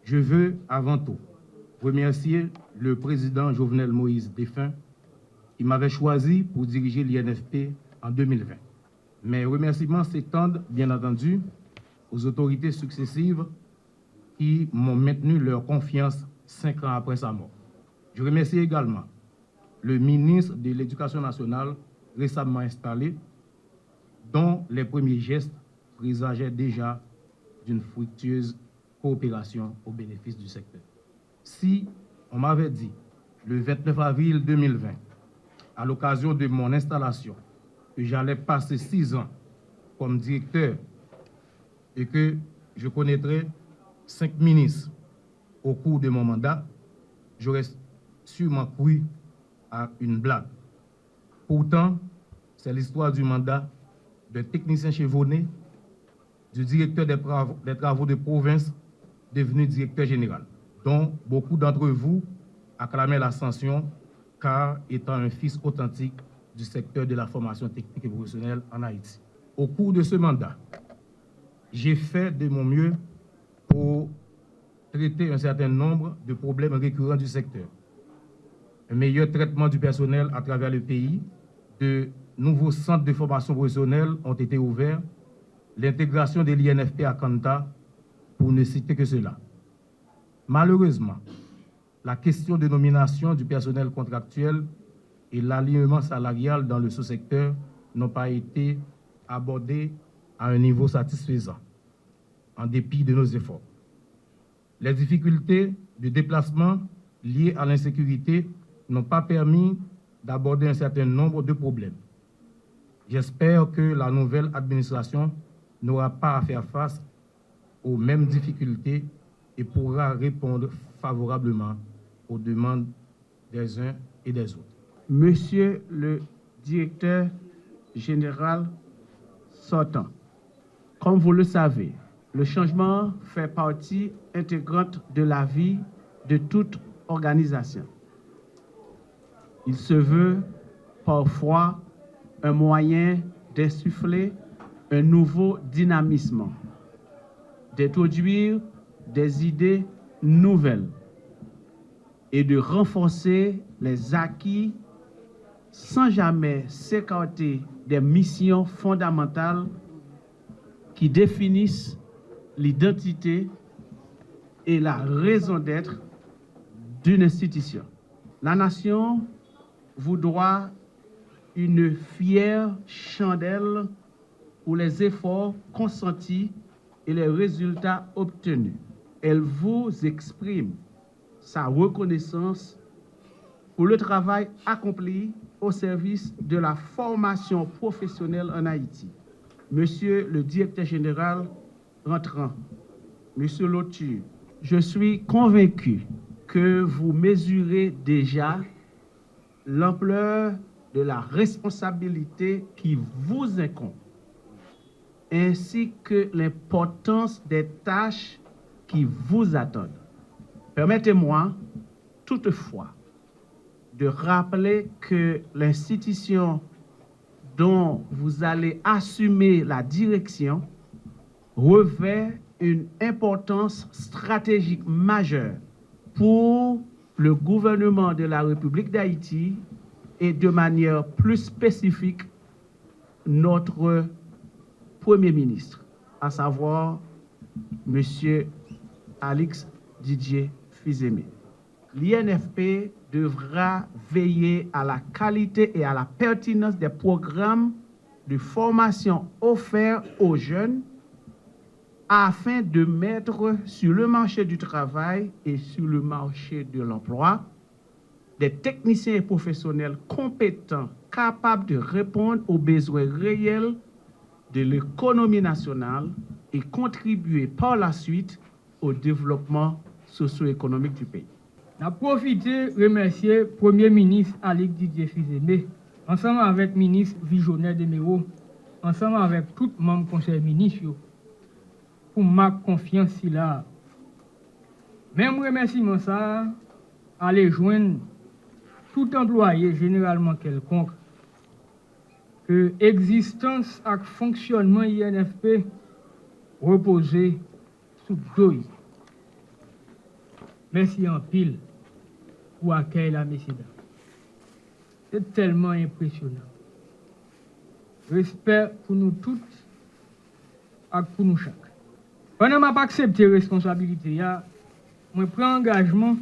Je veux avant tout remercier le président Jovenel Moïse défunt qui m'avait choisi pour diriger l'INFP en 2020. Mes remerciements s'étendent bien entendu aux autorités successives qui m'ont maintenu leur confiance 5 ans après sa mort. Je remercie également le ministre de l'Éducation nationale récemment installé, dont les premiers gestes présageaient déjà d'une fructueuse coopération au bénéfice du secteur. Si on m'avait dit le 29 avril 2020, à l'occasion de mon installation, que j'allais passer 6 ans comme directeur et que je connaîtrais 5 ministres au cours de mon mandat, j'aurais sûrement cru à une blague. Pourtant, c'est l'histoire du mandat d'un technicien chevronné, du directeur des travaux de province devenu directeur général, dont beaucoup d'entre vous acclamaient l'ascension car étant un fils authentique du secteur de la formation technique et professionnelle en Haïti. Au cours de ce mandat, j'ai fait de mon mieux pour traiter un certain nombre de problèmes récurrents du secteur. Un meilleur traitement du personnel à travers le pays, de nouveaux centres de formation professionnelle ont été ouverts, l'intégration de l'INFP à Kanta, pour ne citer que cela. Malheureusement, la question de nomination du personnel contractuel et l'alignement salarial dans le sous-secteur n'ont pas été abordés à un niveau satisfaisant, en dépit de nos efforts. Les difficultés de déplacement liées à l'insécurité n'ont pas permis d'aborder un certain nombre de problèmes. J'espère que la nouvelle administration n'aura pas à faire face aux mêmes difficultés et pourra répondre favorablement aux demandes des uns et des autres. Monsieur le directeur général sortant, comme vous le savez, le changement fait partie intégrante de la vie de toute organisation. Il se veut parfois un moyen d'insuffler un nouveau dynamisme, d'introduire des idées nouvelles et de renforcer les acquis sans jamais s'écarter des missions fondamentales qui définissent l'identité et la raison d'être d'une institution. La nation vous doit une fière chandelle pour les efforts consentis et les résultats obtenus. Elle vous exprime sa reconnaissance pour le travail accompli au service de la formation professionnelle en Haïti. Monsieur le directeur général rentrant, Monsieur Lotu, je suis convaincu que vous mesurez déjà l'ampleur de la responsabilité qui vous incombe, ainsi que l'importance des tâches qui vous attendent. Permettez-moi toutefois de rappeler que l'institution dont vous allez assumer la direction revêt une importance stratégique majeure pour le gouvernement de la République d'Haïti et de manière plus spécifique notre Premier ministre, à savoir M. Alix Didier Fils-Aimé. L'INFP devra veiller à la qualité et à la pertinence des programmes de formation offerts aux jeunes afin de mettre sur le marché du travail et sur le marché de l'emploi des techniciens et professionnels compétents, capables de répondre aux besoins réels de l'économie nationale et contribuer par la suite au développement socio-économique du pays. N'a profité remercier Premier ministre Alix Didier Fils-Aimé, ensemble avec ministre Visionnaire Deméro, ensemble avec tout membres du conseil ministre, pour ma confiance là. Même remerciement ça, aller joindre tout employé généralement quelconque que existence et fonctionnement INFP reposer sous deux. Merci en pile pour accueillir la messieurs. C'est tellement impressionnant. Respect pour nous toutes et pour nous chaque. Pendant que je n'ai pas accepté la responsabilité, je prends engagement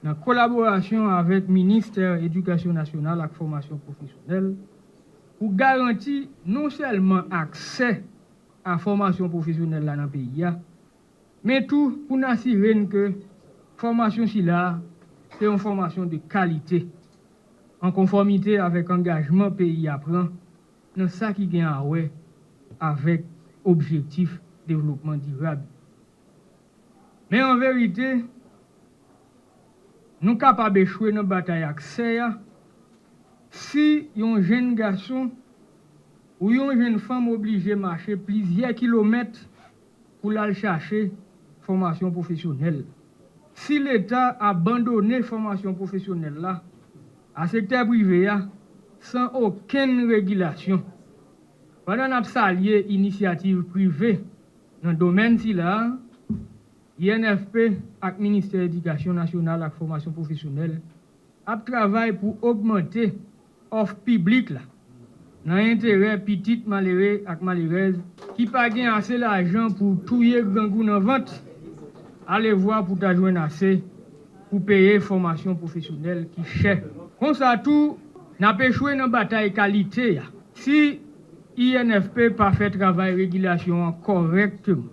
en collaboration avec le ministère de l'Éducation nationale et de la formation professionnelle pour garantir non seulement accès à la formation professionnelle dans le pays, mais tout pour nous assurer que la formation c'est une formation de qualité, en conformité avec l'engagement que le pays apprend, dans ça qui gagne avec l'objectif de développement durable. Mais en vérité, nous sommes capables d'échouer dans la bataille d'accès si un jeune garçon ou une jeune femme obligée de marcher plusieurs kilomètres pour aller chercher formation professionnelle. Si l'État a abandonné la formation professionnelle là, à secteur privé sans aucune régulation, pendant qu'on a salué l'initiative privée dans le domaine là, INFP et le ministère de l'Éducation nationale et de la formation professionnelle a travaillé pour augmenter l'offre publique là, dans l'intérêt petit malheureux et malheureuse qui pas gain assez d'argent pour touiller grand goût dans vente, aller voir pour t'ajouer assez pour payer formation professionnelle qui cher. Comme ça tout, n'a pas échoué dans la bataille qualité. Si INFP pas fait travail régulation correctement,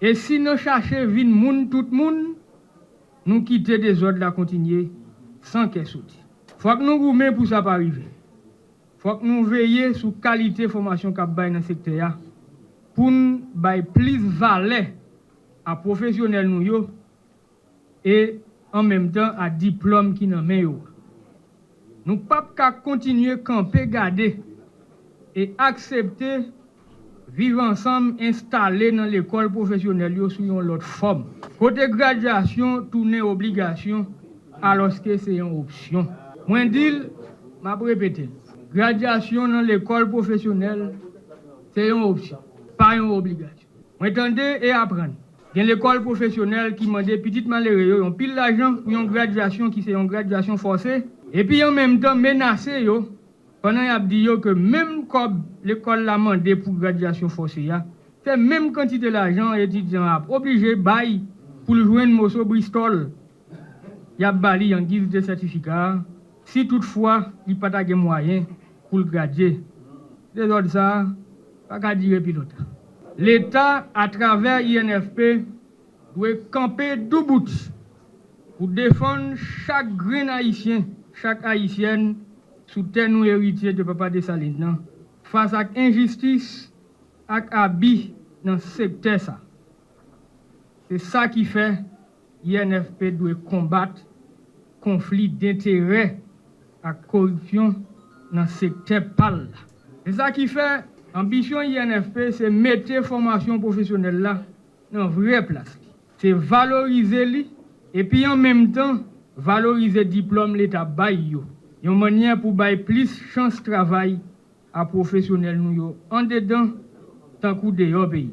et si nous cherchons vin moun tout moun, nous quitter des ordres à continuer sans qu'elle sorte. Faut que nous gourmets pour ça pas arriver. Faut que nous veillions sur la qualité de formation qu'a bail dans le secteur pour nous bail plus valeur à professionnels nous yo et en même temps à diplôme qui nan men yo. Nous pas qu'à continuer camper garder et accepter vivre ensemble, installés dans l'école professionnelle sous une autre forme. Côté graduation, tourner obligation, alors que c'est une option. Moi, dis, je répéter. Graduation dans l'école professionnelle, c'est une option, pas une obligation. Moi, attendez et apprenez. Il y a l'école professionnelle qui m'a dit, petite malheureux, on pile l'argent pour une graduation qui c'est une graduation forcée, et puis en même temps menacé, pendant qu'il a dit que même comme l'école l'a demandé pour graduation forcée, c'est même quantité d'argent étudiant a obligé bail pour le jouer une mosso Bristol. Il a bali en guise de certificat. Si toutefois, il n'y a pas de moyen pour le graduer. C'est autres ça, pas qu'à dire pilote. L'État, à travers INFP, doit camper deux bouts pour défendre chaque grain haïtien, chaque haïtienne, sous terre nous héritier de Papa Dessalines, face à l'injustice et à l'abus dans ce secteur. C'est ça qui fait l'INFP doit combattre conflit d'intérêts et corruption dans le secteur PAL. C'est ça qui fait l'ambition INFP, c'est mettre la formation professionnelle là dans une vraie place. C'est valoriser lui et puis en même temps valoriser le diplôme l'État baille. Une manière pour bailler plus chance de travail à professionnels nous en dedans tant que dehors pays.